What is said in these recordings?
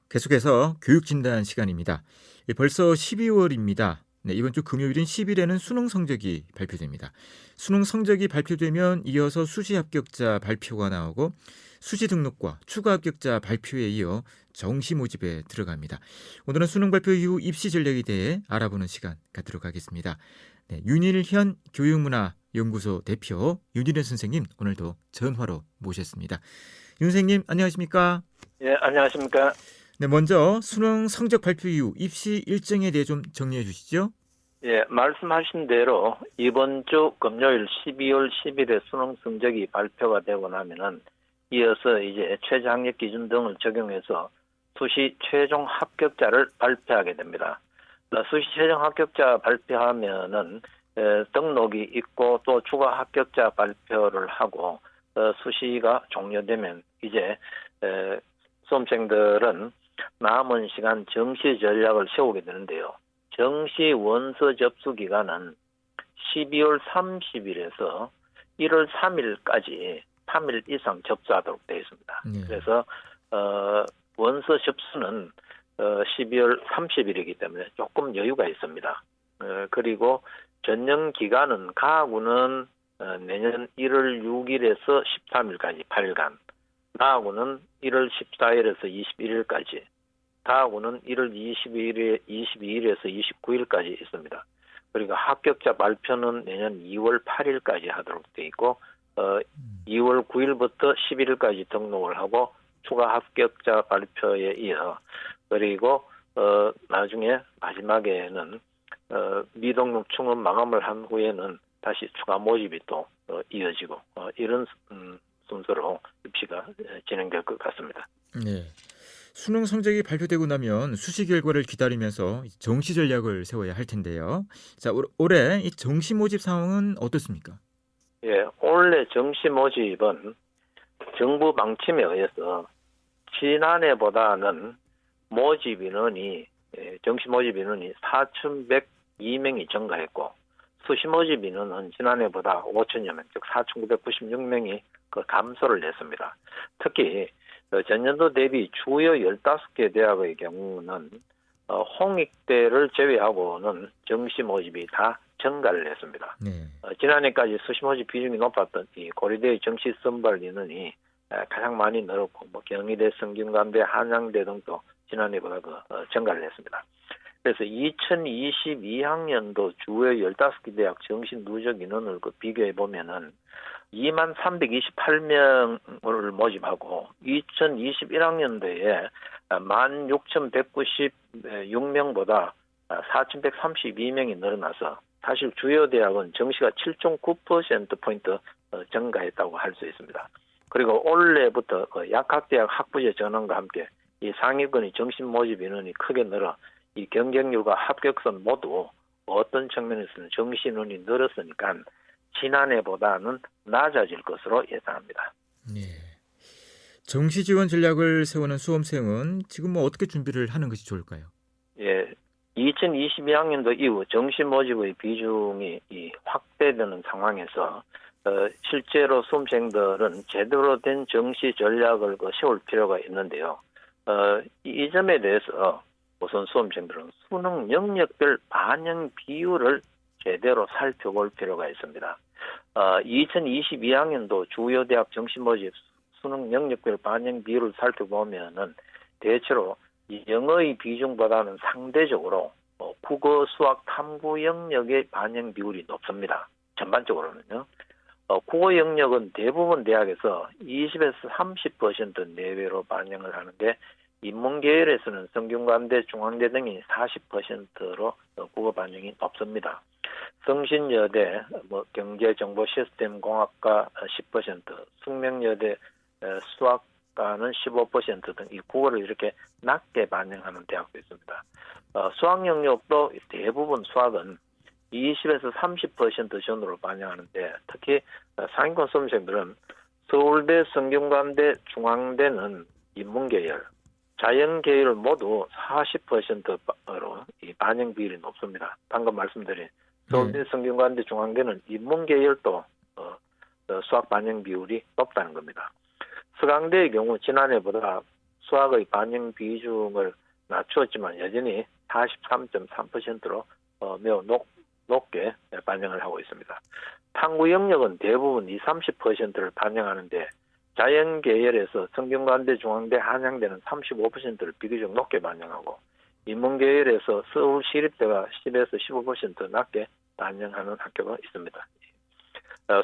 계속해서 교육진단 시간입니다. 벌써 12월입니다. 네, 이번 주 금요일인 10일에는 수능 성적이 발표됩니다. 수능 성적이 발표되면 이어서 수시 합격자 발표가 나오고 수시 등록과 추가 합격자 발표에 이어 정시 모집에 들어갑니다. 오늘은 수능 발표 이후 입시 전략에 대해 알아보는 시간 갖도록 하겠습니다. 네, 윤일현 교육문화연구소 대표 윤일현 선생님 오늘도 전화로 모셨습니다. 윤 선생님 안녕하십니까? 예, 안녕하십니까? 네, 먼저 수능 성적 발표 이후 입시 일정에 대해 좀 정리해 주시죠. 예, 말씀하신 대로 이번 주 금요일 12월 10일에 수능 성적이 발표가 되고 나면은 이어서 이제 최저 학력 기준 등을 적용해서 수시 최종 합격자를 발표하게 됩니다. 수시 최종 합격자 발표하면은 등록이 있고 또 추가 합격자 발표를 하고 수시가 종료되면 이제 수험생들은 남은 시간 정시 전략을 세우게 되는데요. 정시 원서 접수 기간은 12월 30일에서 1월 3일까지 3일 이상 접수하도록 되어 있습니다. 네. 그래서 원서 접수는 12월 30일이기 때문에 조금 여유가 있습니다. 그리고 전형 기간은 가하고는 내년 1월 6일에서 13일까지 8일간, 나하고는 1월 14일에서 21일까지, 다하고는 1월 22일에서 29일까지 있습니다. 그리고 합격자 발표는 내년 2월 8일까지 하도록 되어 있고 2월 9일부터 11일까지 등록을 하고 추가 합격자 발표에 이어 그리고 나중에 마지막에는 미등록 충원 마감을 한 후에는 다시 추가 모집이 또 이어지고 이런 순서로 입시가 진행될 것 같습니다. 네. 수능 성적이 발표되고 나면 수시 결과를 기다리면서 정시 전략을 세워야 할 텐데요. 자, 올해 이 정시 모집 상황은 어떻습니까? 예, 올해 정시 모집은 정부 방침에 의해서 지난해보다는 모집 인원이 정시 모집 인원이 4,102명이 증가했고 수시 모집 인원은 지난해보다 5천여 명, 즉 4,996명이 감소를 냈습니다. 특히 전년도 대비 주요 15개 대학의 경우는 홍익대를 제외하고는 정시 모집이 다 증가를 했습니다. 네. 지난해까지 수시 모집 비중이 높았던 이 고려대의 정시 선발 인원이 가장 많이 늘었고 경희대, 성균관대, 한양대 등도 지난해보다 증가를 했습니다. 그래서 2022학년도 주요 15개 대학 정시 누적 인원을 비교해 보면은 2328명을 모집하고 2021학년도에 16,196명보다 4,132명이 늘어나서 사실 주요 대학은 정시가 7.9%포인트 증가했다고 할 수 있습니다. 그리고 올해부터 약학대학 학부제 전환과 함께 이 상위권의 정시 모집 인원이 크게 늘어 이 경쟁률과 합격선 모두 어떤 측면에서는 정시 인원이 늘었으니까 지난해보다는 낮아질 것으로 예상합니다. 네. 정시 지원 전략을 세우는 수험생은 지금 어떻게 준비를 하는 것이 좋을까요? 예, 2022학년도 이후 정시 모집의 비중이 확대되는 상황에서 실제로 수험생들은 제대로 된 정시 전략을 세울 필요가 있는데요. 이 점에 대해서 우선 수험생들은 수능 영역별 반영 비율을 제대로 살펴볼 필요가 있습니다. 2022학년도 주요 대학 정시 모집 수능 영역별 반영 비율을 살펴보면은 대체로 영어의 비중보다는 상대적으로 국어, 수학, 탐구 영역의 반영 비율이 높습니다. 전반적으로는요. 국어 영역은 대부분 대학에서 20에서 30% 내외로 반영을 하는데 인문계열에서는 성균관대, 중앙대 등이 40%로 국어 반영이 높습니다. 성신여대, 경제정보시스템공학과 10%, 숙명여대 수학과는 15% 등 이 국어를 이렇게 낮게 반영하는 대학도 있습니다. 수학 영역도 대부분 수학은 20에서 30% 전후로 반영하는데 특히 상위권 수험생들은 서울대, 성균관대, 중앙대는 인문계열, 자연계열 모두 40%로 이 반영 비율이 높습니다. 방금 말씀드린 서울대, 성균관대, 중앙대는 인문계열도 수학 반영 비율이 높다는 겁니다. 서강대의 경우 지난해보다 수학의 반영 비중을 낮추었지만 여전히 43.3%로 매우 높게 반영을 하고 있습니다. 탐구 영역은 대부분 30%를 반영하는데 자연 계열에서 성균관대, 중앙대, 한양대는 35%를 비교적 높게 반영하고 인문 계열에서 서울 시립대가 10에서 15% 낮게 반영하는 학교가 있습니다.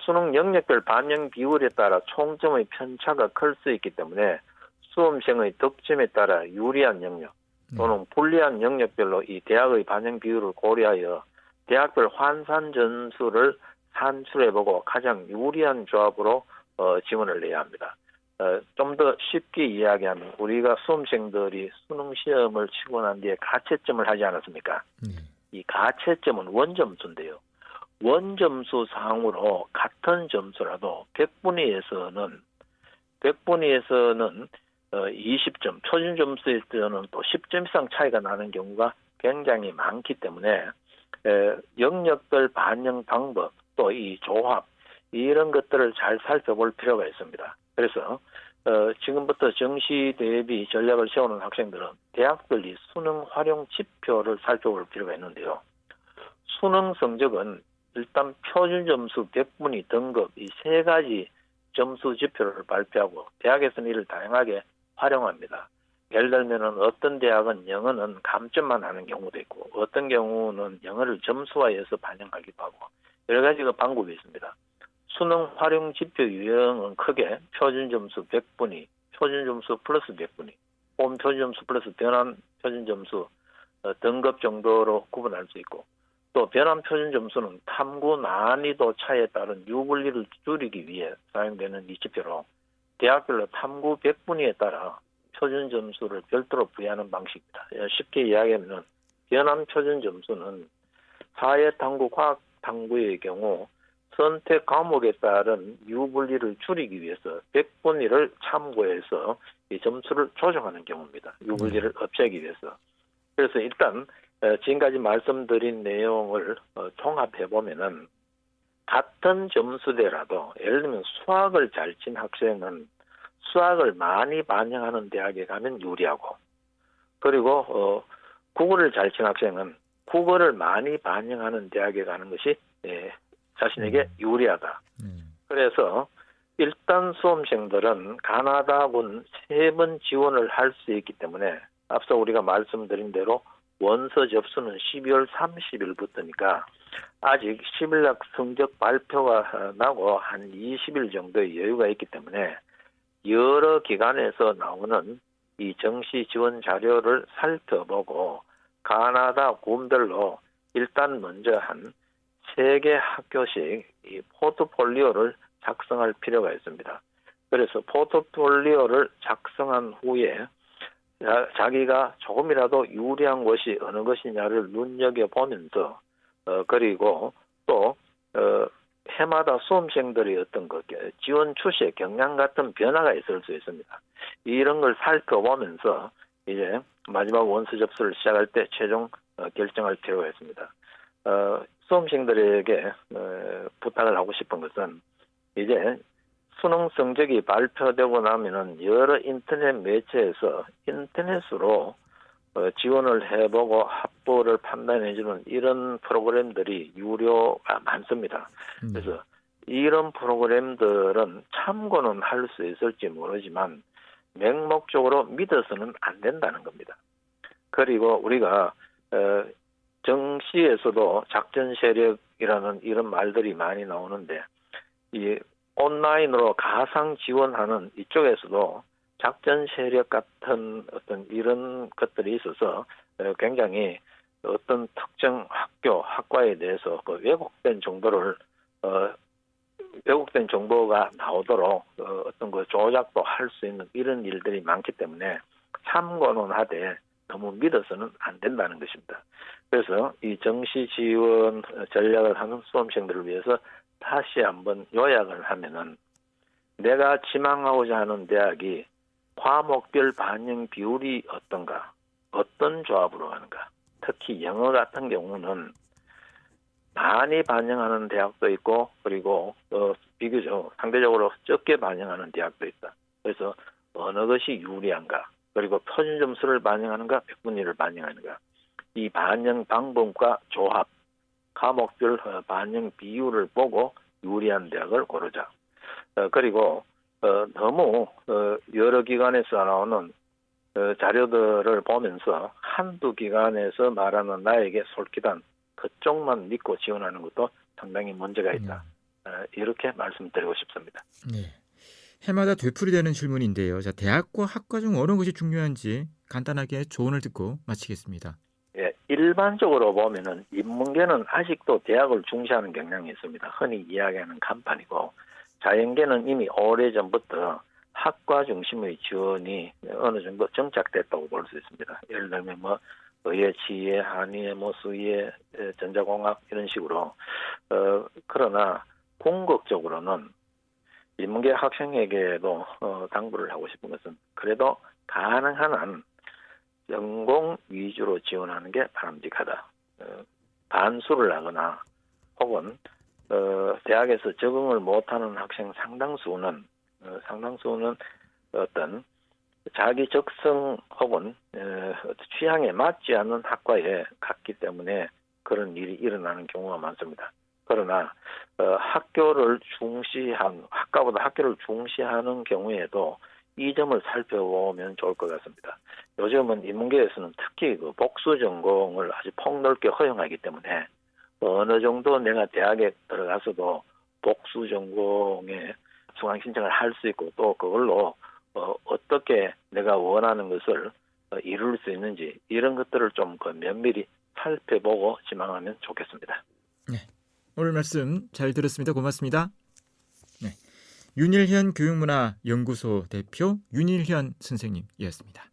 수능 영역별 반영 비율에 따라 총점의 편차가 클 수 있기 때문에 수험생의 득점에 따라 유리한 영역 또는 불리한 영역별로 이 대학의 반영 비율을 고려하여 대학별 환산 점수를 산출해보고 가장 유리한 조합으로 지원을 내야 합니다. 좀 더 쉽게 이야기하면 우리가 수험생들이 수능 시험을 치고 난 뒤에 가채점을 하지 않았습니까? 이 가채점은 원점수인데요. 원점수 상으로 같은 점수라도 100분위에서는 20점, 표준 점수일 때는 또 10점 이상 차이가 나는 경우가 굉장히 많기 때문에 영역별 반영 방법 또 이 조합 이런 것들을 잘 살펴볼 필요가 있습니다. 그래서 지금부터 정시 대비 전략을 세우는 학생들은 대학별이 수능 활용 지표를 살펴볼 필요가 있는데요. 수능 성적은 일단 표준 점수 100분위 등급 이 세 가지 점수 지표를 발표하고 대학에서는 이를 다양하게 활용합니다. 예를 들면 어떤 대학은 영어는 감점만 하는 경우도 있고 어떤 경우는 영어를 점수화해서 반영하기도 하고 여러 가지가 방법이 있습니다. 수능 활용 지표 유형은 크게 표준 점수 100분위, 표준 점수 플러스 100분위, 본 표준 점수 플러스 변환 표준 점수 등급 정도로 구분할 수 있고 또 변환 표준 점수는 탐구 난이도 차이에 따른 유불리를 줄이기 위해 사용되는 이 지표로 대학별로 탐구 100분위에 따라 표준 점수를 별도로 부여하는 방식입니다. 쉽게 이야기하면 변환 표준 점수는 사회 탐구, 과학 탐구의 경우 선택 과목에 따른 유불리를 줄이기 위해서 100분위를 참고해서 이 점수를 조정하는 경우입니다. 유불리를 없애기 위해서. 그래서 일단 지금까지 말씀드린 내용을 종합해보면은 같은 점수대라도 예를 들면 수학을 잘 친 학생은 수학을 많이 반영하는 대학에 가면 유리하고 그리고 국어를 잘 친 학생은 국어를 많이 반영하는 대학에 가는 것이 자신에게 유리하다. 그래서 일단 수험생들은 가나다군 3번 지원을 할 수 있기 때문에 앞서 우리가 말씀드린 대로 원서 접수는 12월 30일부터니까 아직 10일날 성적 발표가 나고 한 20일 정도의 여유가 있기 때문에 여러 기관에서 나오는 이 정시 지원 자료를 살펴보고 가나다 군별로 일단 먼저 한 3개 학교씩 이 포트폴리오를 작성할 필요가 있습니다. 그래서 포트폴리오를 작성한 후에 자기가 조금이라도 유리한 것이 어느 것이냐를 눈여겨보면서 그리고 또 해마다 수험생들의 어떤 지원 추세, 경향 같은 변화가 있을 수 있습니다. 이런 걸 살펴보면서 이제 마지막 원서 접수를 시작할 때 최종 결정할 필요가 있습니다. 수험생들에게 부탁을 하고 싶은 것은 이제 수능 성적이 발표되고 나면은 여러 인터넷 매체에서 인터넷으로 지원을 해보고 합보를 판단해주는 이런 프로그램들이 유료가 많습니다. 그래서 이런 프로그램들은 참고는 할 수 있을지 모르지만 맹목적으로 믿어서는 안 된다는 겁니다. 그리고 우리가 정시에서도 작전 세력이라는 이런 말들이 많이 나오는데 이 온라인으로 가상 지원하는 이쪽에서도 작전 세력 같은 어떤 이런 것들이 있어서 굉장히 어떤 특정 학과에 대해서 왜곡된 정보가 나오도록 어떤 조작도 할 수 있는 이런 일들이 많기 때문에 참고는 하되 너무 믿어서는 안 된다는 것입니다. 그래서 이 정시 지원 전략을 하는 수험생들을 위해서 다시 한번 요약을 하면은 내가 지망하고자 하는 대학이 과목별 반영 비율이 어떤가, 어떤 조합으로 하는가. 특히 영어 같은 경우는 많이 반영하는 대학도 있고 그리고 비교적 상대적으로 적게 반영하는 대학도 있다. 그래서 어느 것이 유리한가. 그리고 표준 점수를 반영하는가, 백분위를 반영하는가, 이 반영 방법과 조합, 과목별 반영 비율을 보고 유리한 대학을 고르자. 그리고 너무 여러 기관에서 나오는 자료들을 보면서 한두 기관에서 말하는 나에게 솔깃한 그쪽만 믿고 지원하는 것도 상당히 문제가 있다. 이렇게 말씀드리고 싶습니다. 네. 해마다 되풀이되는 질문인데요. 자, 대학과 학과 중 어느 것이 중요한지 간단하게 조언을 듣고 마치겠습니다. 예, 일반적으로 보면은 인문계는 아직도 대학을 중시하는 경향이 있습니다. 흔히 이야기하는 간판이고, 자연계는 이미 오래전부터 학과 중심의 지원이 어느 정도 정착됐다고 볼 수 있습니다. 예를 들면 의예, 치예, 한의예, 수의예, 전자공학 이런 식으로. 그러나 궁극적으로는 인문계 학생에게도 당부를 하고 싶은 것은 그래도 가능한 한 전공 위주로 지원하는 게 바람직하다. 반수를 하거나 혹은 대학에서 적응을 못하는 학생 상당수는 어떤 자기 적성 혹은 취향에 맞지 않는 학과에 갔기 때문에 그런 일이 일어나는 경우가 많습니다. 그러나 학과보다 학교를 중시하는 경우에도 이 점을 살펴보면 좋을 것 같습니다. 요즘은 인문계에서는 특히 복수 전공을 아주 폭넓게 허용하기 때문에 어느 정도 내가 대학에 들어가서도 복수 전공에 수강 신청을 할 수 있고, 또 그걸로 어떻게 내가 원하는 것을 이룰 수 있는지, 이런 것들을 좀 면밀히 살펴보고 지망하면 좋겠습니다. 네. 오늘 말씀 잘 들었습니다. 고맙습니다. 네. 윤일현 교육문화연구소 대표 윤일현 선생님이었습니다.